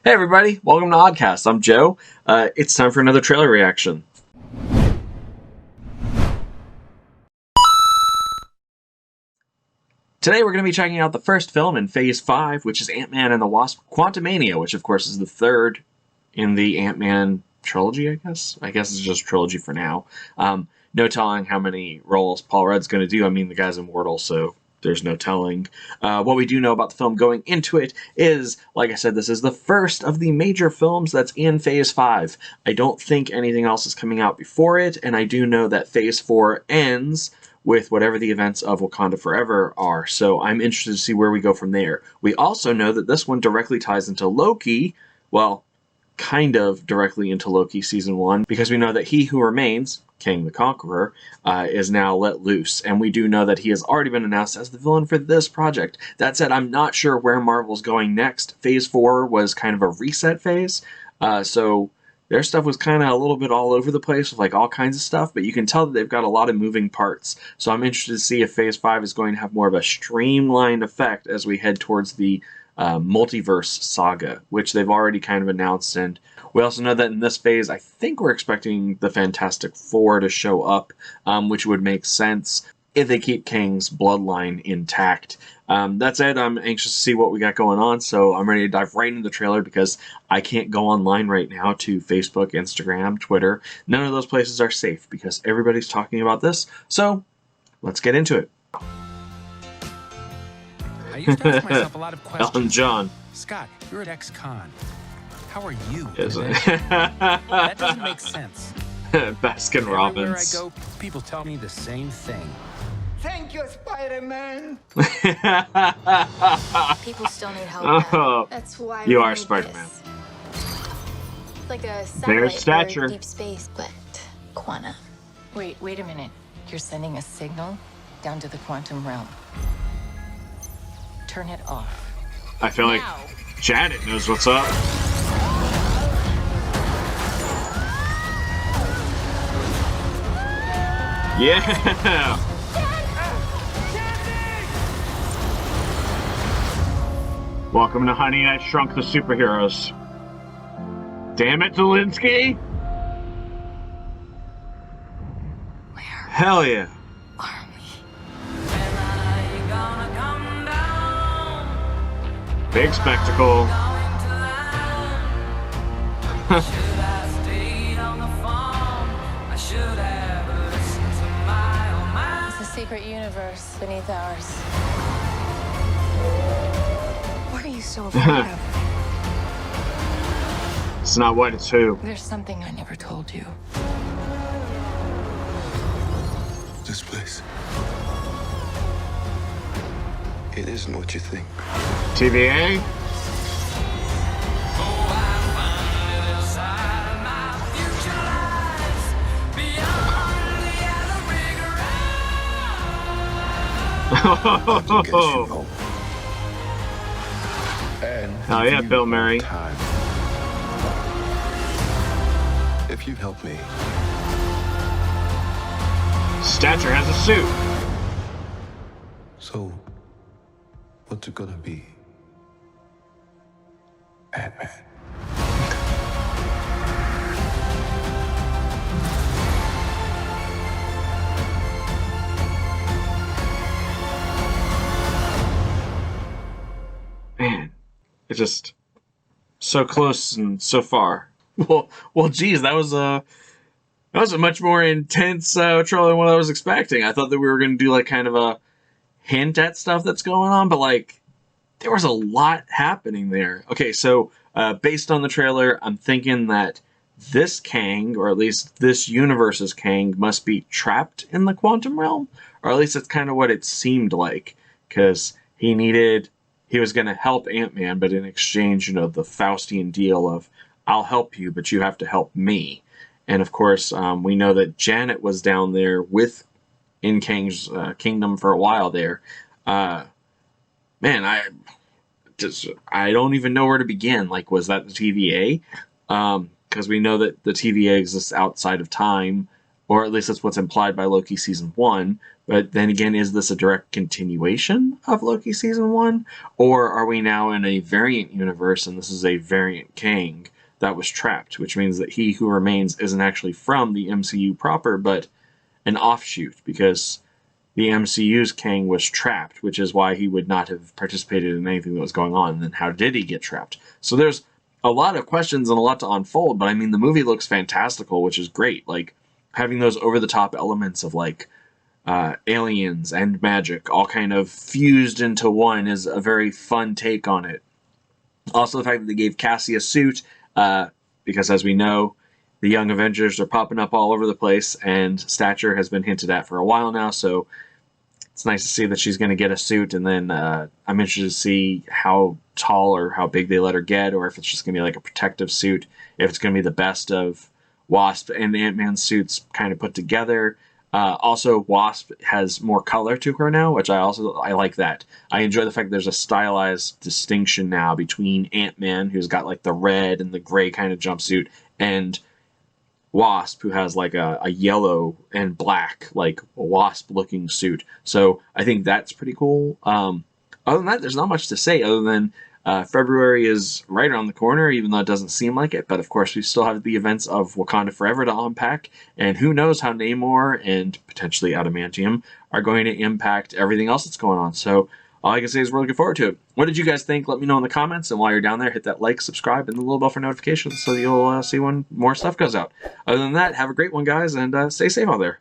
Hey everybody, welcome to Oddcast. I'm Joe. It's time for another trailer reaction. Today we're going to be checking out the first film in Phase 5, which is Ant-Man and the Wasp: Quantumania, which of course is the third in the Ant-Man trilogy, I guess. I guess it's just trilogy for now. No telling how many roles Paul Rudd's going to do. I mean, the guy's immortal, so there's no telling. What we do know about the film going into it is, like I said, this is the first of the major films that's in Phase 5. I don't think anything else is coming out before it, and I do know that Phase 4 ends with whatever the events of Wakanda Forever are, so I'm interested to see where we go from there. We also know that this one directly ties into Loki, well, kind of directly into Loki Season 1, because we know that He Who Remains, King the Conqueror, is now let loose, and we do know that he has already been announced as the villain for this project. That said, I'm not sure where Marvel's going next. Phase 4 was kind of a reset phase, so their stuff was kind of a little bit all over the place with like all kinds of stuff, but you can tell that they've got a lot of moving parts. So I'm interested to see if Phase 5 is going to have more of a streamlined effect as we head towards the multiverse saga, which they've already kind of announced. And we also know that in this phase, I think we're expecting the Fantastic Four to show up, which would make sense if they keep Kang's bloodline intact. That said, I'm anxious to see what we got going on, so I'm ready to dive right into the trailer because I can't go online right now to Facebook, Instagram, Twitter. None of those places are safe because everybody's talking about this, so let's get into it. I used to ask myself a lot of questions. Elton John. Scott, you're at ex-con. How are you? That doesn't make sense. Baskin Robbins. Everywhere I go, people tell me the same thing. Thank you, Spider-Man. People still need help. Oh, That's why you we are need Spider-Man. this. It's like a There's satellite stature. for deep space, but quanta. Wait a minute. You're sending a signal down to the quantum realm. Turn it off. I feel like Janet knows what's up. Yeah! Welcome to Honey, I Shrunk the Superheroes. Damn it, Zelensky! Where Hell yeah! are we? Big spectacle. It's a secret universe beneath ours. What are you so afraid of? It's not what, it's who. There's something I never told you. This place. It isn't what you think. TVA? To get you home. And Oh yeah, Bill Murray. time. If you help me, Stature has a suit. so what's it gonna be? Ant-Man. Man, it's just so close and so far. Well, geez, that was a much more intense trailer than what I was expecting. I thought that we were going to do like kind of a hint at stuff that's going on, but like there was a lot happening there. Okay, so based on the trailer, I'm thinking that this Kang, or at least this universe's Kang, must be trapped in the quantum realm, or at least that's kind of what it seemed like, because he was going to help Ant-Man, but in exchange, you know, the Faustian deal of, I'll help you, but you have to help me. And of course, we know that Janet was down there in Kang's kingdom for a while there. Man, I don't even know where to begin. Like, was that the TVA? Because we know that the TVA exists outside of time, or at least that's what's implied by Loki Season 1. But then again, is this a direct continuation of Loki season 1? Or are we now in a variant universe and this is a variant Kang that was trapped, which means that He Who Remains isn't actually from the MCU proper, but an offshoot, because the MCU's Kang was trapped, which is why he would not have participated in anything that was going on. And then how did he get trapped? So there's a lot of questions and a lot to unfold, but I mean, the movie looks fantastical, which is great. Like, having those over-the-top elements of, like, aliens and magic all kind of fused into one is a very fun take on it. Also, the fact that they gave Cassie a suit, because as we know, the Young Avengers are popping up all over the place, and stature has been hinted at for a while now, so it's nice to see that she's going to get a suit, and then I'm interested to see how tall or how big they let her get, or if it's just going to be like a protective suit, if it's going to be the best of Wasp and Ant-Man suits kind of put together. Also, Wasp has more color to her now, which I like that. I enjoy the fact that there's a stylized distinction now between Ant-Man, who's got like the red and the gray kind of jumpsuit, and Wasp, who has like a yellow and black, like Wasp-looking suit. So I think that's pretty cool. Other than that, there's not much to say other than February is right around the corner, even though it doesn't seem like it. But of course, we still have the events of Wakanda Forever to unpack, and who knows how Namor and potentially Adamantium are going to impact everything else that's going on. So all I can say is we're looking forward to it. What did you guys think? Let me know in the comments. And while you're down there, hit that like, subscribe, and the little bell for notifications so you'll see when more stuff goes out. Other than that, have a great one, guys, and stay safe out there.